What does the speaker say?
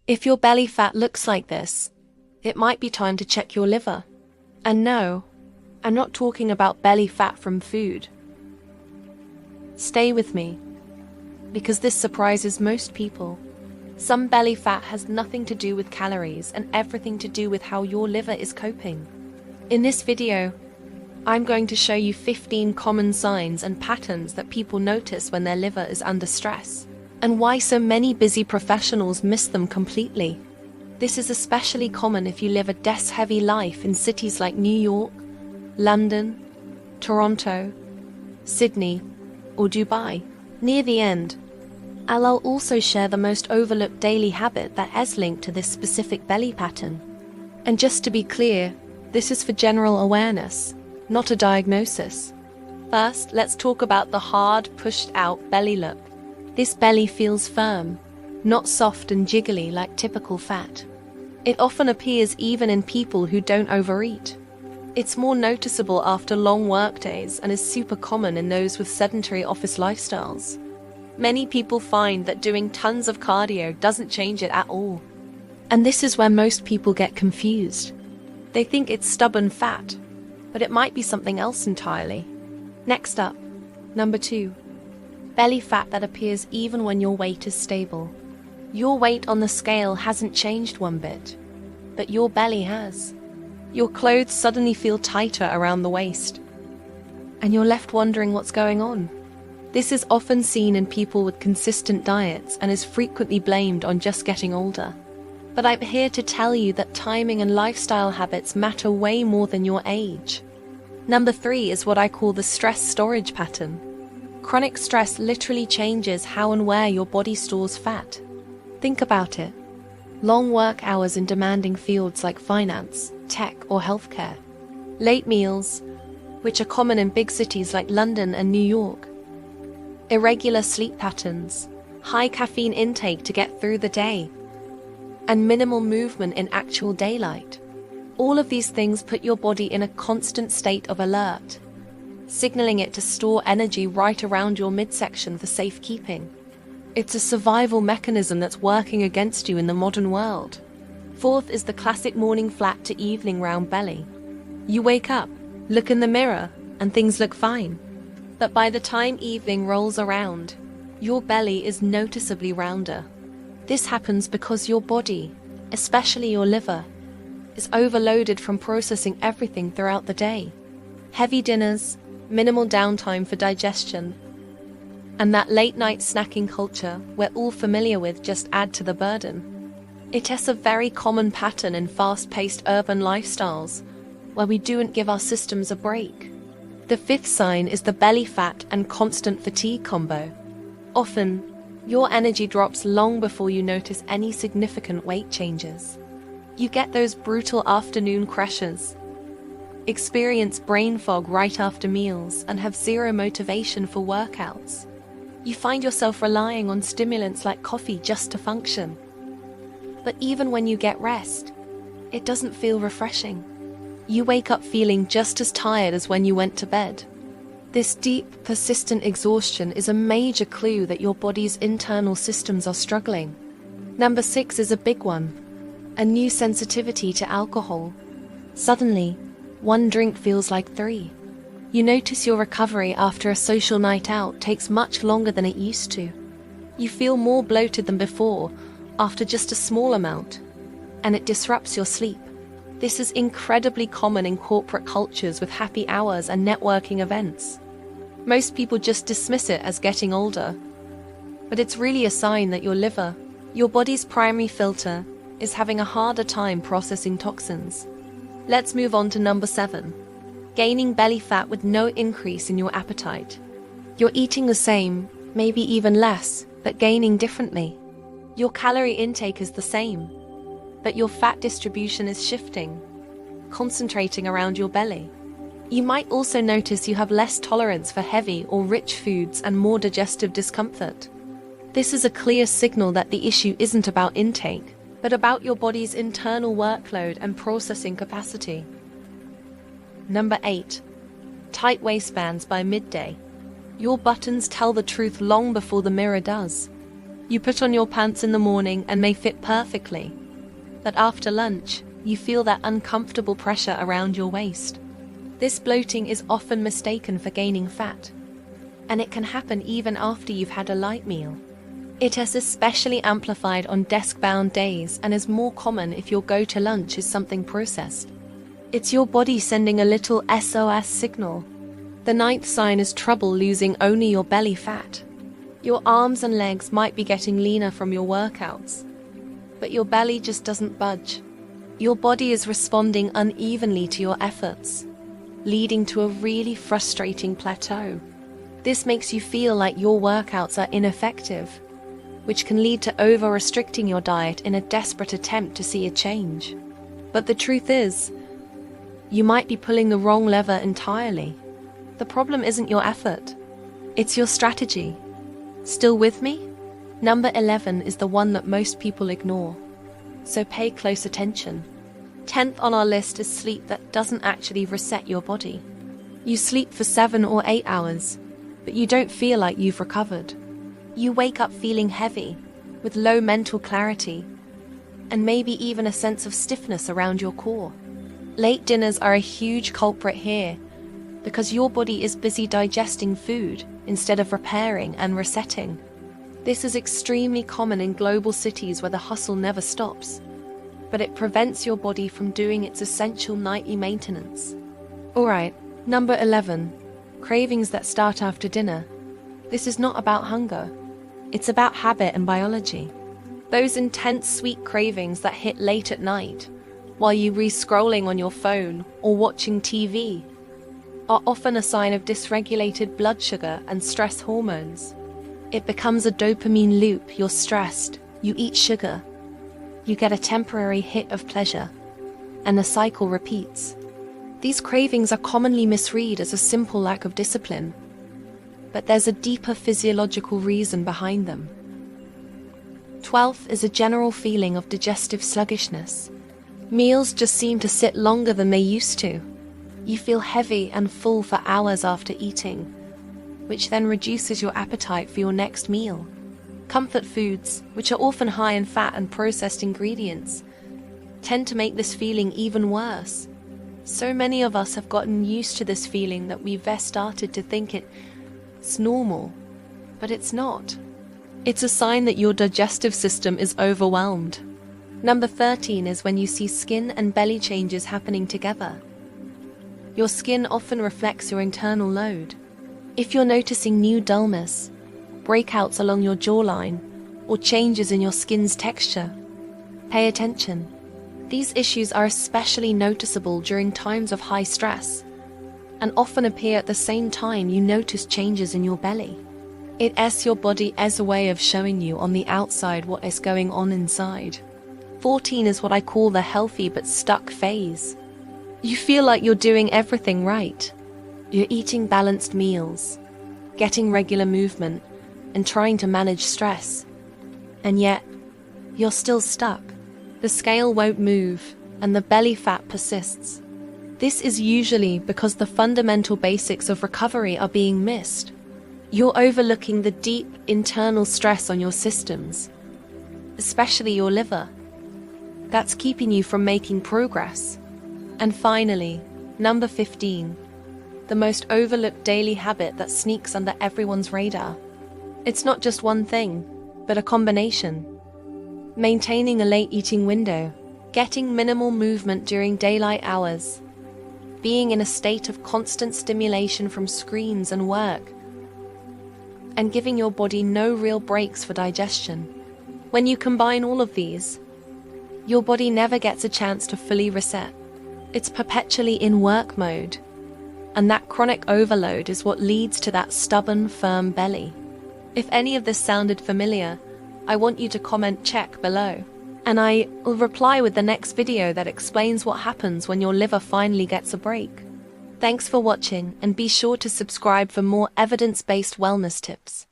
If your belly fat looks like this, it might be time to check your liver. And no, I'm not talking about belly fat from food. Stay with me, because this surprises most people. Some belly fat has nothing to do with calories and everything to do with how your liver is coping. In this video, I'm going to show you 15 common signs and patterns that people notice when their liver is under stress, and why so many busy professionals miss them completely. This is especially common if you live a desk-heavy life in cities like New York, London, Toronto, Sydney, or Dubai. Near the end, I'll also share the most overlooked daily habit that has linked to this specific belly pattern. And just to be clear, this is for general awareness, not a diagnosis. First, let's talk about the hard, pushed-out belly look. This belly feels firm, not soft and jiggly like typical fat. It often appears even in people who don't overeat. It's more noticeable after long workdays and is super common in those with sedentary office lifestyles. Many people find that doing tons of cardio doesn't change it at all. And this is where most people get confused. They think it's stubborn fat, but it might be something else entirely. Next up, number 2. Belly fat that appears even when your weight is stable. Your weight on the scale hasn't changed one bit, but your belly has. Your clothes suddenly feel tighter around the waist, and you're left wondering what's going on. This is often seen in people with consistent diets and is frequently blamed on just getting older. But I'm here to tell you that timing and lifestyle habits matter way more than your age. Number 3 is what I call the stress storage pattern. Chronic stress literally changes how and where your body stores fat. Think about it. Long work hours in demanding fields like finance, tech, or healthcare. Late meals, which are common in big cities like London and New York. Irregular sleep patterns, high caffeine intake to get through the day, and minimal movement in actual daylight. All of these things put your body in a constant state of alert, signaling it to store energy right around your midsection for safekeeping. It's a survival mechanism that's working against you in the modern world. Fourth is the classic morning flat to evening round belly. You wake up, look in the mirror, and things look fine. But by the time evening rolls around, your belly is noticeably rounder. This happens because your body, especially your liver, is overloaded from processing everything throughout the day. Heavy dinners, minimal downtime for digestion, and that late-night snacking culture we're all familiar with just add to the burden. It is a very common pattern in fast-paced urban lifestyles, where we don't give our systems a break. The 5th sign is the belly fat and constant fatigue combo. Often, your energy drops long before you notice any significant weight changes. You get those brutal afternoon crashes, experience brain fog right after meals, and have zero motivation for workouts. You find yourself relying on stimulants like coffee just to function. But even when you get rest, it doesn't feel refreshing. You wake up feeling just as tired as when you went to bed. This deep, persistent exhaustion is a major clue that your body's internal systems are struggling. Number 6 is a big one. A new sensitivity to alcohol. Suddenly, one drink feels like 3. You notice your recovery after a social night out takes much longer than it used to. You feel more bloated than before after just a small amount, and it disrupts your sleep. This is incredibly common in corporate cultures with happy hours and networking events. Most people just dismiss it as getting older, but it's really a sign that your liver, your body's primary filter, is having a harder time processing toxins. Let's move on to number 7. Gaining belly fat with no increase in your appetite. You're eating the same, maybe even less, but gaining differently. Your calorie intake is the same, but your fat distribution is shifting, concentrating around your belly. You might also notice you have less tolerance for heavy or rich foods and more digestive discomfort. This is a clear signal that the issue isn't about intake, but about your body's internal workload and processing capacity. Number 8. Tight waistbands by midday. Your buttons tell the truth long before the mirror does. You put on your pants in the morning and may fit perfectly, but after lunch, you feel that uncomfortable pressure around your waist. This bloating is often mistaken for gaining fat, and it can happen even after you've had a light meal. It is especially amplified on desk-bound days and is more common if your go-to lunch is something processed. It's your body sending a little SOS signal. The ninth sign is trouble losing only your belly fat. Your arms and legs might be getting leaner from your workouts, but your belly just doesn't budge. Your body is responding unevenly to your efforts, leading to a really frustrating plateau. This makes you feel like your workouts are ineffective, which can lead to over-restricting your diet in a desperate attempt to see a change. But the truth is, you might be pulling the wrong lever entirely. The problem isn't your effort, it's your strategy. Still with me? Number 11 is the one that most people ignore, so pay close attention. 10th on our list is sleep that doesn't actually reset your body. You sleep for 7 or 8 hours, but you don't feel like you've recovered. You wake up feeling heavy, with low mental clarity, and maybe even a sense of stiffness around your core. Late dinners are a huge culprit here, because your body is busy digesting food instead of repairing and resetting. This is extremely common in global cities where the hustle never stops, but it prevents your body from doing its essential nightly maintenance. Alright, number 11, cravings that start after dinner. This is not about hunger. It's about habit and biology. Those intense sweet cravings that hit late at night, while you re-scrolling on your phone or watching TV, are often a sign of dysregulated blood sugar and stress hormones. It becomes a dopamine loop. You're stressed, you eat sugar, you get a temporary hit of pleasure, and the cycle repeats. These cravings are commonly misread as a simple lack of discipline, but there's a deeper physiological reason behind them. 12th is a general feeling of digestive sluggishness. Meals just seem to sit longer than they used to. You feel heavy and full for hours after eating, which then reduces your appetite for your next meal. Comfort foods, which are often high in fat and processed ingredients, tend to make this feeling even worse. So many of us have gotten used to this feeling that we've started to think it's normal, but it's not. It's a sign that your digestive system is overwhelmed. Number 13 is when you see skin and belly changes happening together. Your skin often reflects your internal load. If you're noticing new dullness, breakouts along your jawline, or changes in your skin's texture, pay attention. These issues are especially noticeable during times of high stress, and often appear at the same time you notice changes in your belly. It is your body as a way of showing you on the outside what is going on inside. 14 is what I call the healthy but stuck phase. You feel like you're doing everything right. You're eating balanced meals, getting regular movement, and trying to manage stress. And yet, you're still stuck. The scale won't move, and the belly fat persists. This is usually because the fundamental basics of recovery are being missed. You're overlooking the deep internal stress on your systems, especially your liver, that's keeping you from making progress. And finally, number 15, the most overlooked daily habit that sneaks under everyone's radar. It's not just one thing, but a combination. Maintaining a late eating window, getting minimal movement during daylight hours, being in a state of constant stimulation from screens and work, and giving your body no real breaks for digestion. When you combine all of these, your body never gets a chance to fully reset. It's perpetually in work mode, and that chronic overload is what leads to that stubborn, firm belly. If any of this sounded familiar, I want you to comment check below, and I will reply with the next video that explains what happens when your liver finally gets a break. Thanks for watching, and be sure to subscribe for more evidence-based wellness tips.